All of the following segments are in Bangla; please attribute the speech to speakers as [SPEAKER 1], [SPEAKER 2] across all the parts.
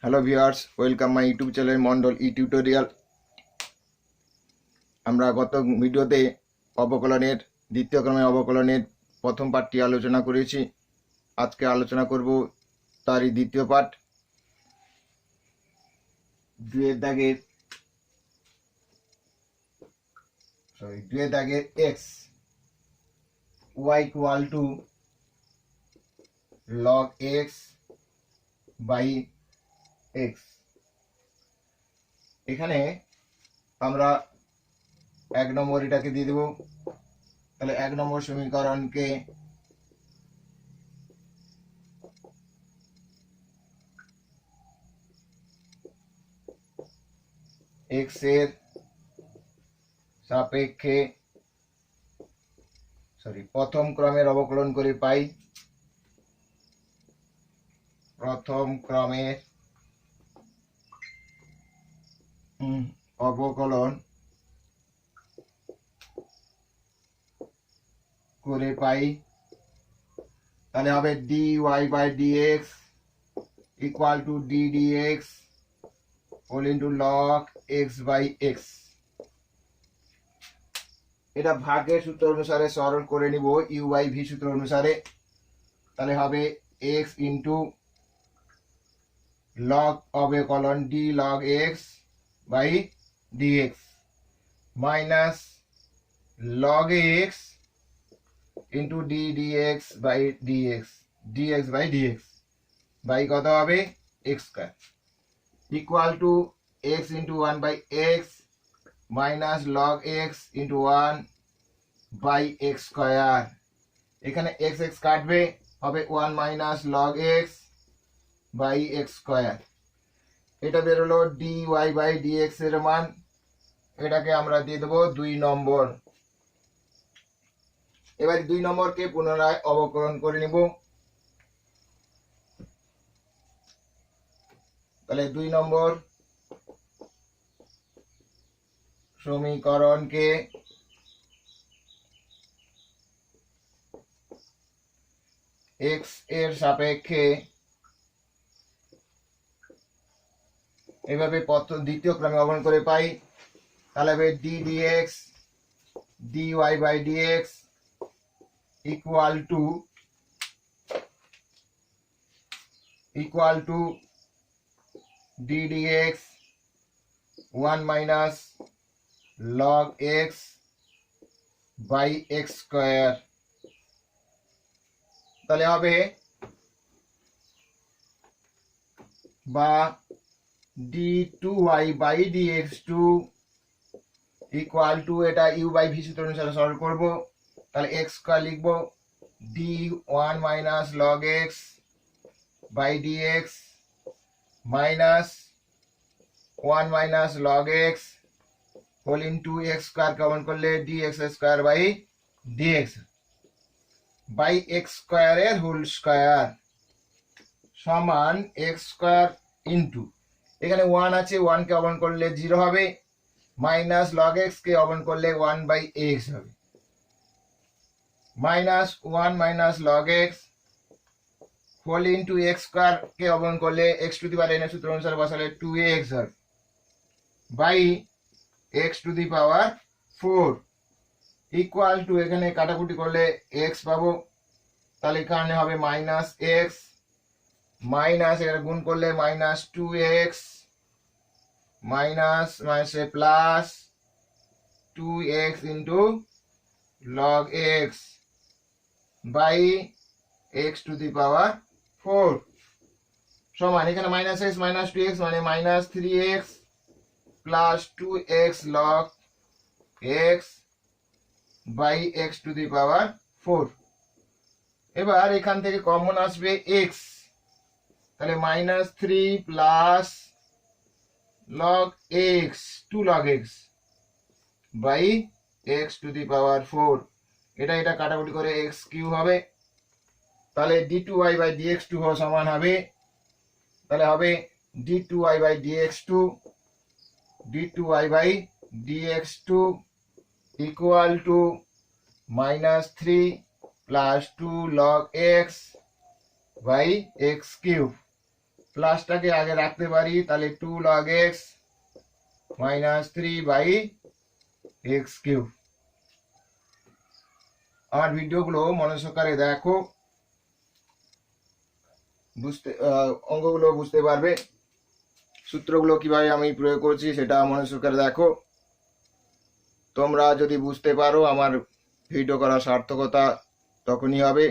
[SPEAKER 1] Hello viewers, welcome my YouTube channel Mondal E tutorial. আমরা গত ভিডিওতে অবকলনের দ্বিতীয় ক্রমের অবকলনের প্রথম পার্টটি আলোচনা করেছি। আজকে আলোচনা করব তারই দ্বিতীয় পার্ট। দুয়ের দাগের x y equal to log x by x. এখানে আমরা এক নম্বর এটাকে দিয়ে দেব। তাহলে এক নম্বর সমীকরণকে এক্স এর সাপেক্ষে প্রথম ক্রমের অবকলন করে পাই। প্রথম ক্রমের অবকলন করে পাই। তাহলে হবে d y by d x equal to d d x whole into log x by x. এটা ভাগের সূত্র অনুসারে সরল করে নিব ইউ বাই ভি সূত্র অনুসারে। তাহলে হবে এক্স ইন্টু লগ অবকলন d log x by d x minus log x into d d x by d x d x by d x by কত হবে x square equal to x into one by x minus log x into one by x square. এখানে এক্স এক্স কাটবে, হবে one minus log x by x square. এটা বেরোলো d y by d x এর মান। এটাকে আমরা দিয়ে দেবো 2 নম্বর। এবার 2 নম্বরকে পুনরায় অবকলন করে নিব। তাহলে 2 নম্বর সমীকরণকে এক্স এর সাপেক্ষে এভাবে দ্বিতীয় ক্রমে অবকলন করে পাই। তাহলে হবে d d x d y by d x equal to d d x 1 minus log x by x square. তাহলে হবে বা d two y by d x two equal to, এটা ইউ বাই ভি সূত্র অনুসারে সরল করবো। তাহলে এক্স স্কয়ার লিখবো d 1 minus log x by d x minus 1 minus log x whole into x square common করলে d x square by d x by x স্কয়ারের হোল স্কয়ার সমান এক্স স্কয়ার ইন্টু, এখানে 1 আছে, 1 কে অবন করলে 0 হবে, মাইনাস লগ এক্স কে অবন করলে 1 বাই এক্স হবে, minus 1 minus log x whole into x square কে অবন করলে x to the power n এর সূত্র অনুসারে বসালে 2x হবে by x to the power 4 equal to, এখানে কাটাকুটি করলে x পাবো। তাহলে এখানে হবে মাইনাস এক্স মাইনাস, এখানে গুণ করলে মাইনাস 2x মাইনাস মাইনাসে plus 2x into log x by x to the power 4 সমান, এখানে মাইনাস এক্স মাইনাস 2x মানে minus 3x plus 2x log x by x to the power 4। এবার এখান থেকে কমন আসবে x, তাহলে minus 3 plus log x 2 log x by x to the power 4। এটা কাটাকুটি করে এক্স কিউ হবে। তাহলে d two y by d x two সমান হবে, তাহলে হবে d two y by d x two d two y by d x two equal to minus 3 plus 2 log x by x cube প্লাসটাকে আগে রাখতে পারি, তাহলে 2 log x minus 3 by x cube. আমার ভিডিওগুলো মনোসহকারে দেখো, অঙ্কগুলো বুঝতে পারবে, সূত্রগুলো কিভাবে আমি প্রয়োগ করছি সেটা মনোসহকারে দেখো। তোমরা যদি বুঝতে পারো আমার ভিডিও করার সার্থকতা তখনই হবে।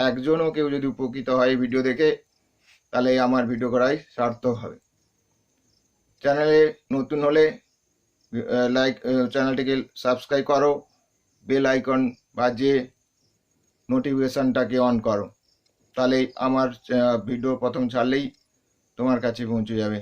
[SPEAKER 1] একজনও কেউ যদি উপকৃত হয় ভিডিও দেখে, তাহলে আমার ভিডিও করাই সার্থক হবে। চ্যানেলে নতুন হলে চ্যানেলটিকে সাবস্ক্রাইব করো, বেল আইকন বাজিয়ে নোটিফিকেশনটাকে অন করো, তাহলে আমার ভিডিও প্রথম ছাড়লেই তোমার কাছে পৌঁছে যাবে।